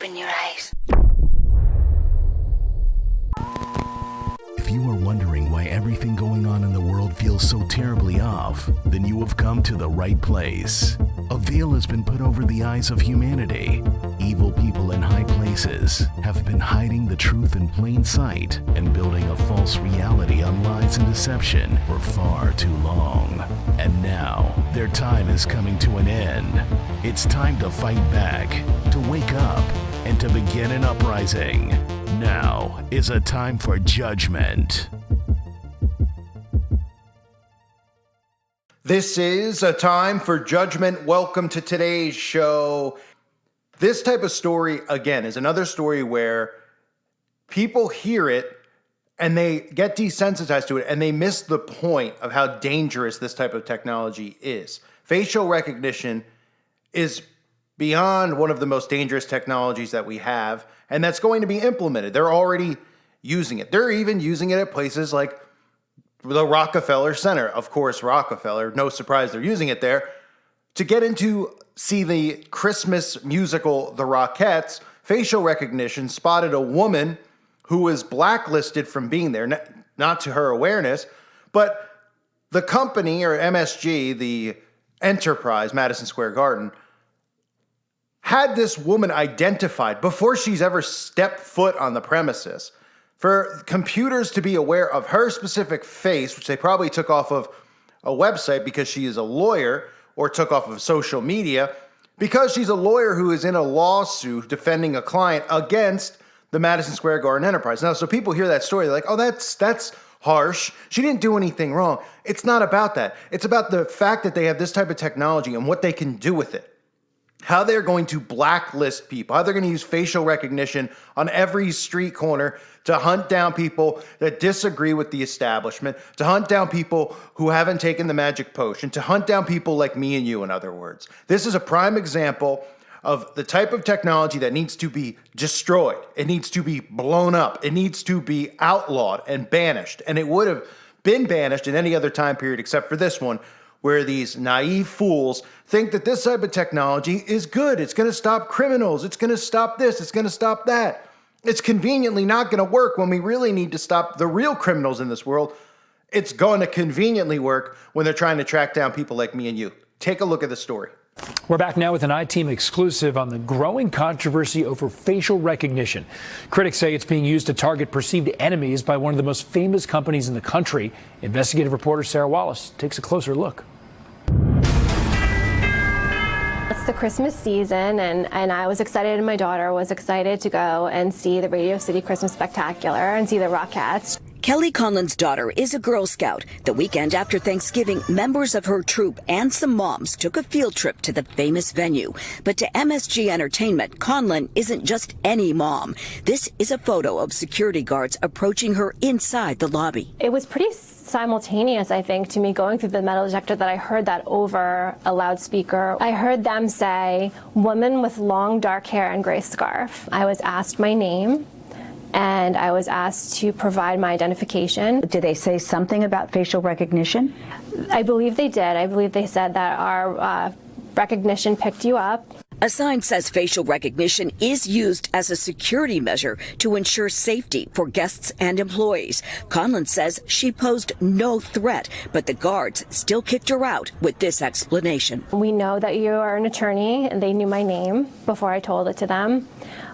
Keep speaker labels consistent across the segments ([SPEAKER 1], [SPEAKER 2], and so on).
[SPEAKER 1] Open your eyes.
[SPEAKER 2] If you are wondering why everything going on in the world feels so terribly off, then you have come to the right place. A veil has been put over the eyes of humanity. Evil people in high places have been hiding the truth in plain sight and building a false reality on lies and deception for far too long. And now, their time is coming to an end. It's time to fight back, to wake up, and to begin an uprising. Now is a time for judgment.
[SPEAKER 3] This is a time for judgment. Welcome to today's show. This type of story, again, is another story where people hear it and they get desensitized to it and they miss the point of how dangerous this type of technology is. Facial recognition is beyond one of the most dangerous technologies that we have, and that's going to be implemented. They're already using it. They're even using it at places like the Rockefeller Center. Of course, Rockefeller, no surprise they're using it there. To get into see the Christmas musical, The Rockettes, facial recognition spotted a woman who was blacklisted from being there, not to her awareness, but the company, or MSG, the enterprise, Madison Square Garden, had this woman identified before she's ever stepped foot on the premises. For computers to be aware of her specific face, which they probably took off of a website because she is a lawyer, or took off of social media, because she's a lawyer who is in a lawsuit defending a client against the Madison Square Garden enterprise. Now, so people hear that story, they're like, oh, that's harsh. She didn't do anything wrong. It's not about that. It's about the fact that they have this type of technology and what they can do with it. How they're going to blacklist people, how they're going to use facial recognition on every street corner to hunt down people that disagree with the establishment, to hunt down people who haven't taken the magic potion, to hunt down people like me and you, in other words. This is a prime example of the type of technology that needs to be destroyed. It needs to be blown up. It needs to be outlawed and banished. And it would have been banished in any other time period except for this one, where these naive fools think that this type of technology is good. It's going to stop criminals. It's going to stop this. It's going to stop that. It's conveniently not going to work when we really need to stop the real criminals in this world. It's going to conveniently work when they're trying to track down people like me and you. Take a look at the story.
[SPEAKER 4] We're back now with an iTeam exclusive on the growing controversy over facial recognition. Critics say it's being used to target perceived enemies by one of the most famous companies in the country. Investigative reporter Sarah Wallace takes a closer look.
[SPEAKER 5] It's the Christmas season, and I was excited, and my daughter was excited to go and see the Radio City Christmas Spectacular and see the Rockettes.
[SPEAKER 6] Kelly Conlon's daughter is a Girl Scout. The weekend after Thanksgiving, members of her troop and some moms took a field trip to the famous venue. But to MSG Entertainment, Conlon isn't just any mom. This is a photo of security guards approaching her inside the lobby.
[SPEAKER 5] It was pretty simultaneous, I think, to me going through the metal detector that I heard that over a loudspeaker. I heard them say, "Woman with long dark hair and gray scarf." I was asked my name, and I was asked to provide my identification.
[SPEAKER 7] Did they say something about facial recognition?
[SPEAKER 5] I believe they did. I believe they said that our recognition picked you up.
[SPEAKER 6] A sign says facial recognition is used as a security measure to ensure safety for guests and employees. Conlon says she posed no threat, but the guards still kicked her out with this explanation.
[SPEAKER 5] We know that you are an attorney, and they knew my name before I told it to them.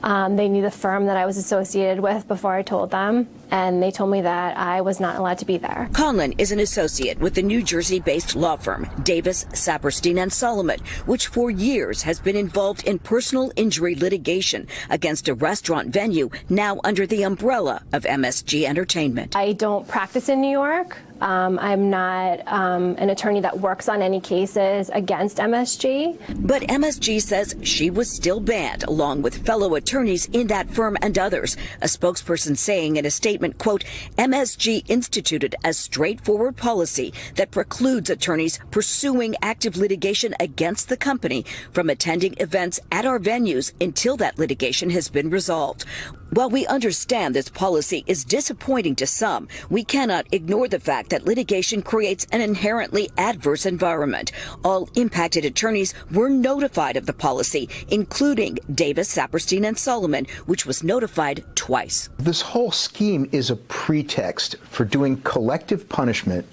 [SPEAKER 5] They knew the firm that I was associated with before I told them, and they told me that I was not allowed to be there.
[SPEAKER 6] Conlon is an associate with the New Jersey-based law firm Davis, Saperstein & Solomon, which for years has been involved in personal injury litigation against a restaurant venue now under the umbrella of MSG Entertainment.
[SPEAKER 5] I don't practice in New York. I'm not an attorney that works on any cases against MSG.
[SPEAKER 6] But MSG says she was still banned, along with fellow attorneys in that firm and others. A spokesperson saying in a statement, quote, MSG instituted a straightforward policy that precludes attorneys pursuing active litigation against the company from attending events at our venues until that litigation has been resolved. While we understand this policy is disappointing to some, we cannot ignore the fact fact that litigation creates an inherently adverse environment. All impacted attorneys were notified of the policy, including Davis, Saperstein, and Solomon, which was notified twice.
[SPEAKER 1] This whole scheme is a pretext for doing collective punishment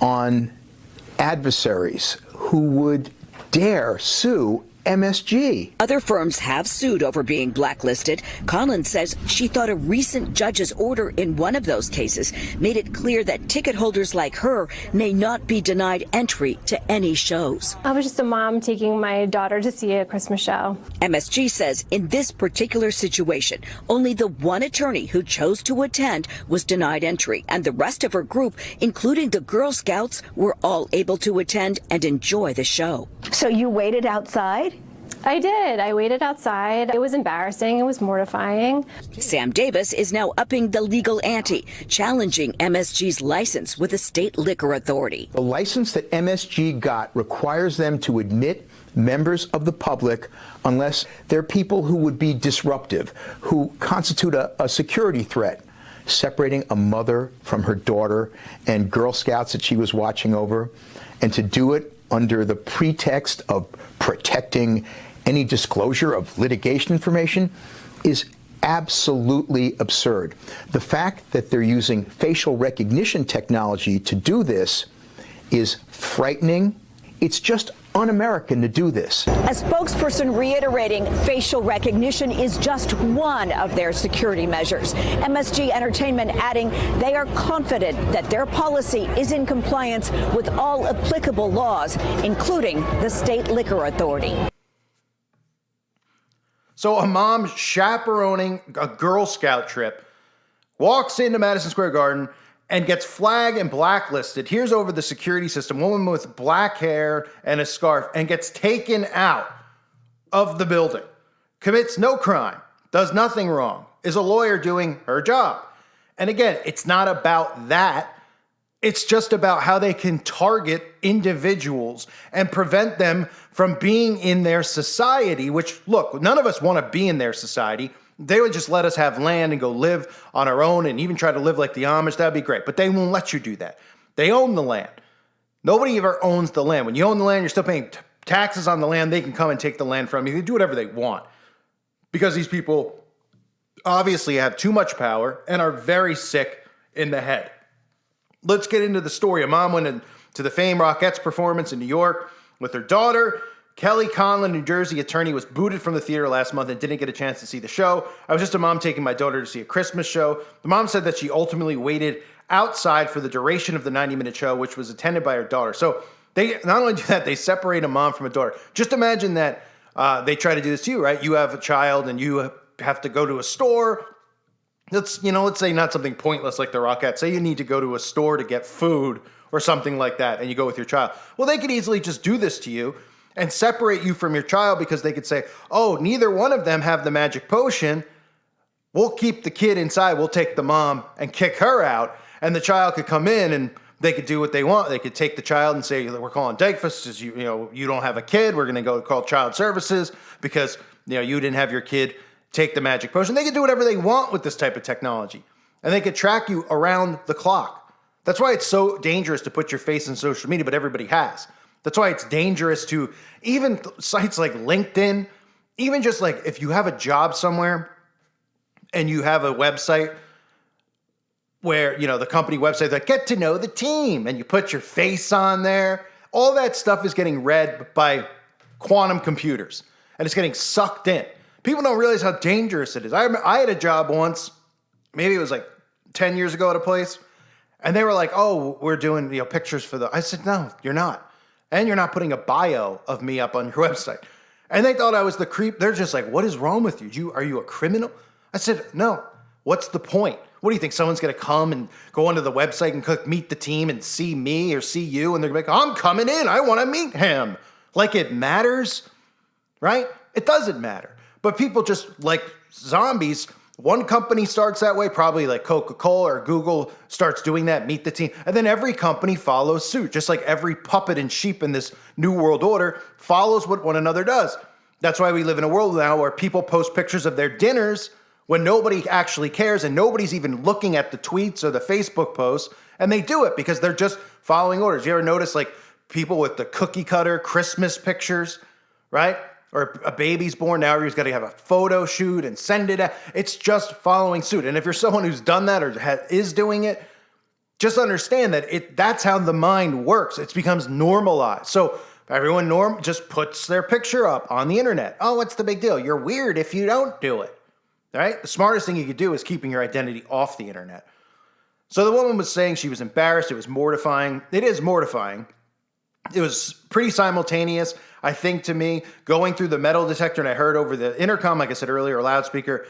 [SPEAKER 1] on adversaries who would dare sue MSG.
[SPEAKER 6] Other firms have sued over being blacklisted. Collins says she thought a recent judge's order in one of those cases made it clear that ticket holders like her may not be denied entry to any shows.
[SPEAKER 5] I was just a mom taking my daughter to see a Christmas show.
[SPEAKER 6] MSG says in this particular situation, only the one attorney who chose to attend was denied entry, and the rest of her group, including the Girl Scouts, were all able to attend and enjoy the show.
[SPEAKER 7] So you waited outside?
[SPEAKER 5] I did. I waited outside. It was embarrassing. It was mortifying.
[SPEAKER 6] Sam Davis is now upping the legal ante, challenging MSG's license with the state liquor authority.
[SPEAKER 1] The license that MSG got requires them to admit members of the public unless they're people who would be disruptive, who constitute a security threat, separating a mother from her daughter and Girl Scouts that she was watching over, and to do it under the pretext of protecting any disclosure of litigation information is absolutely absurd. The fact that they're using facial recognition technology to do this is frightening. It's just un-American to do this.
[SPEAKER 8] A spokesperson reiterating facial recognition is just one of their security measures. MSG Entertainment adding they are confident that their policy is in compliance with all applicable laws, including the state liquor authority.
[SPEAKER 3] So a mom chaperoning a Girl Scout trip walks into Madison Square Garden and gets flagged and blacklisted. Here's over the security system, woman with black hair and a scarf, and gets taken out of the building. Commits no crime, does nothing wrong, is a lawyer doing her job. And again, it's not about that. It's just about how they can target individuals and prevent them from being in their society, which, look, none of us want to be in their society. They would just let us have land and go live on our own and even try to live like the Amish. That'd be great. But they won't let you do that. They own the land. Nobody ever owns the land. When you own the land, you're still paying taxes on the land. They can come and take the land from you. They do whatever they want because these people obviously have too much power and are very sick in the head. Let's get into the story. A mom went to the Fame Rockettes performance in New York with her daughter. Kelly Conlon, New Jersey attorney, was booted from the theater last month and didn't get a chance to see the show. I was just a mom taking my daughter to see a Christmas show. The mom said that she ultimately waited outside for the duration of the 90-minute show, which was attended by her daughter. So they not only do that, they separate a mom from a daughter. Just imagine that they try to do this to you, right? You have a child and you have to go to a store. Let's say not something pointless like the Rockettes. Say you need to go to a store to get food or something like that, and you go with your child. Well, they could easily just do this to you and separate you from your child because they could say, oh, neither one of them have the magic potion. We'll keep the kid inside. We'll take the mom and kick her out, and the child could come in and they could do what they want. They could take the child and say, we're calling Dykefuss because you don't have a kid. We're going to go call child services because you didn't have your kid take the magic potion. They could do whatever they want with this type of technology, and they could track you around the clock. That's why it's so dangerous to put your face in social media, but everybody has. That's why it's dangerous to even sites like LinkedIn, even just like if you have a job somewhere and you have a website where, the company website that get to know the team and you put your face on there, all that stuff is getting read by quantum computers and it's getting sucked in. People don't realize how dangerous it is. I had a job once, maybe it was like 10 years ago at a place, and they were like, oh, we're doing pictures for I said, no, you're not. And you're not putting a bio of me up on your website. And they thought I was the creep. They're just like, what is wrong with you? Are you a criminal? I said, no. What's the point? What do you think? Someone's going to come and go onto the website and click meet the team and see me or see you? And they're going to be like, I'm coming in. I want to meet him. Like it matters, right? It doesn't matter. But people just like zombies. One company starts that way, probably like Coca-Cola or Google starts doing that, meet the team. And then every company follows suit, just like every puppet and sheep in this new world order follows what one another does. That's why we live in a world now where people post pictures of their dinners when nobody actually cares and nobody's even looking at the tweets or the Facebook posts, and they do it because they're just following orders. You ever notice like people with the cookie cutter Christmas pictures, right? Or a baby's born, now everybody's got to have a photo shoot and send it out. It's just following suit. And if you're someone who's done that or is doing it, just understand that that's how the mind works. It becomes normalized. So everyone just puts their picture up on the internet. Oh, what's the big deal? You're weird if you don't do it. All right? The smartest thing you could do is keeping your identity off the internet. So the woman was saying she was embarrassed. It was mortifying. It is mortifying. It was pretty simultaneous, I think, to me, going through the metal detector, and I heard over the intercom, like I said earlier, a loudspeaker,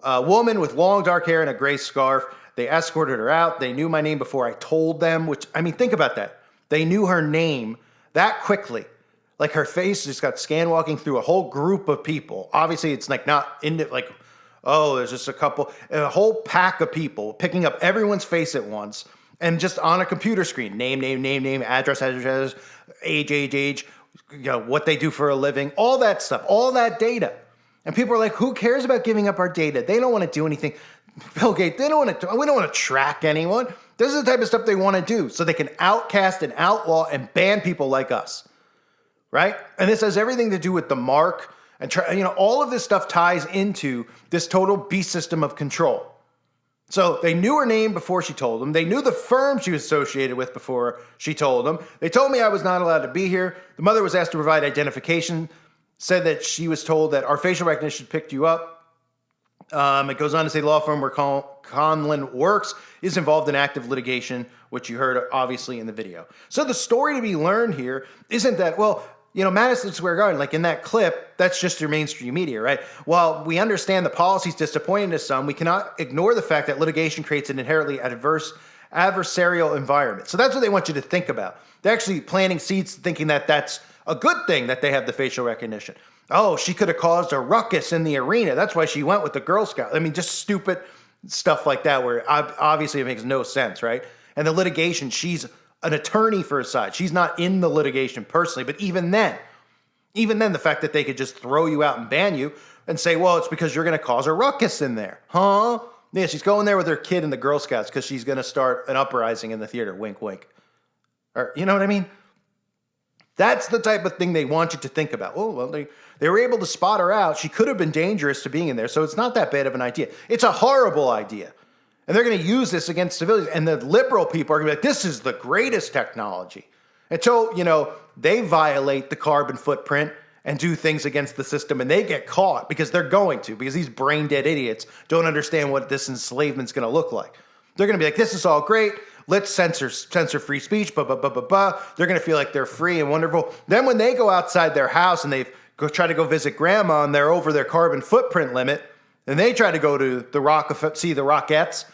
[SPEAKER 3] a woman with long dark hair and a gray scarf. They escorted her out. They knew my name before I told them, which, I mean, think about that. They knew her name that quickly. Like her face just got scanned walking through a whole group of people. Obviously, it's like not in it, like, oh, there's just a whole pack of people picking up everyone's face at once. And just on a computer screen, name, address, age, you know, what they do for a living, all that stuff, all that data. And people are like, who cares about giving up our data? They don't want to do anything. Bill Gates, we don't want to track anyone. This is the type of stuff they want to do so they can outcast and outlaw and ban people like us, right? And this has everything to do with the mark and, all of this stuff ties into this total beast system of control. So they knew her name before she told them. They knew the firm she was associated with before she told them. They told me I was not allowed to be here. The mother was asked to provide identification, said that she was told that our facial recognition picked you up. It goes on to say the law firm where Conlon works is involved in active litigation, which you heard obviously in the video. So the story to be learned here isn't that, well, Madison Square Garden, like in that clip, that's just your mainstream media, right? While we understand the policy's disappointing to some, we cannot ignore the fact that litigation creates an inherently adversarial environment. So that's what they want you to think about. They're actually planting seeds thinking that that's a good thing that they have the facial recognition. Oh, she could have caused a ruckus in the arena. That's why she went with the Girl Scout. I mean, just stupid stuff like that where obviously it makes no sense, right? And the litigation, she's an attorney for her side. She's not in the litigation personally, but even then, the fact that they could just throw you out and ban you and say, well, it's because you're going to cause a ruckus in there. Huh? Yeah, she's going there with her kid and the Girl Scouts because she's going to start an uprising in the theater. Wink, wink. Or, you know what I mean? That's the type of thing they want you to think about. Oh, well, they were able to spot her out. She could have been dangerous to being in there, so it's not that bad of an idea. It's a horrible idea. And they're going to use this against civilians. And the liberal people are going to be like, this is the greatest technology. Until, they violate the carbon footprint and do things against the system, and they get caught because they're going to, because these brain-dead idiots don't understand what this enslavement's going to look like. They're going to be like, this is all great. Let's censor free speech, blah, blah, blah, blah, blah. They're going to feel like they're free and wonderful. Then when they go outside their house and they try to go visit grandma and they're over their carbon footprint limit, and they try to go to see the Rockettes,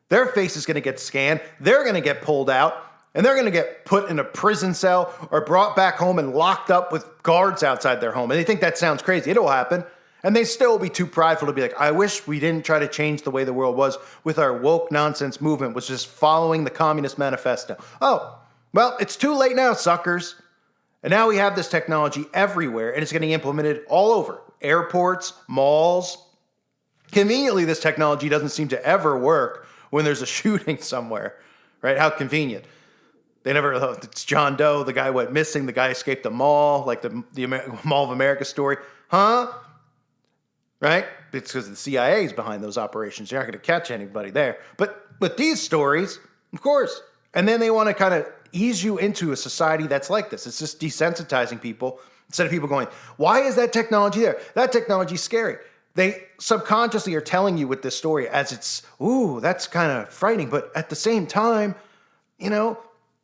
[SPEAKER 3] their face is going to get scanned. They're going to get pulled out, and they're going to get put in a prison cell or brought back home and locked up with guards outside their home. And they think that sounds crazy. It'll happen. And they still be too prideful to be like, I wish we didn't try to change the way the world was with our woke nonsense movement, which is following the Communist Manifesto. Oh, well, it's too late now, suckers. And now we have this technology everywhere, and it's getting implemented all over. Airports, malls. Conveniently, this technology doesn't seem to ever work when there's a shooting somewhere, right? How convenient. They never, it's John Doe, the guy went missing, the guy escaped the mall, like the Mall of America story. Huh? Right? It's because the CIA is behind those operations. You're not going to catch anybody there. But with these stories, of course. And then they want to kind of ease you into a society that's like this. It's just desensitizing people instead of people going, why is that technology there? That technology is scary. They subconsciously are telling you with this story as it's, ooh, that's kind of frightening. But at the same time,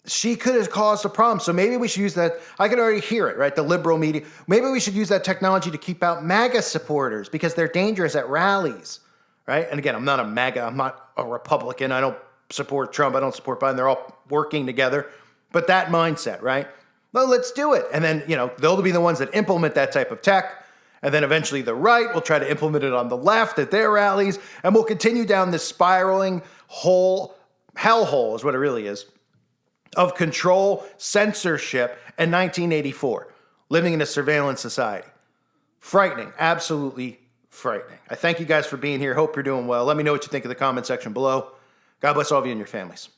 [SPEAKER 3] she could have caused a problem. So maybe we should use that. I can already hear it, right? The liberal media. Maybe we should use that technology to keep out MAGA supporters because they're dangerous at rallies, right? And again, I'm not a MAGA. I'm not a Republican. I don't support Trump. I don't support Biden. They're all working together. But that mindset, right? Well, let's do it. And then, they'll be the ones that implement that type of tech. And then eventually the right will try to implement it on the left at their rallies. And we'll continue down this spiraling hellhole is what it really is, of control, censorship, and 1984, living in a surveillance society. Frightening, absolutely frightening. I thank you guys for being here. Hope you're doing well. Let me know what you think in the comment section below. God bless all of you and your families.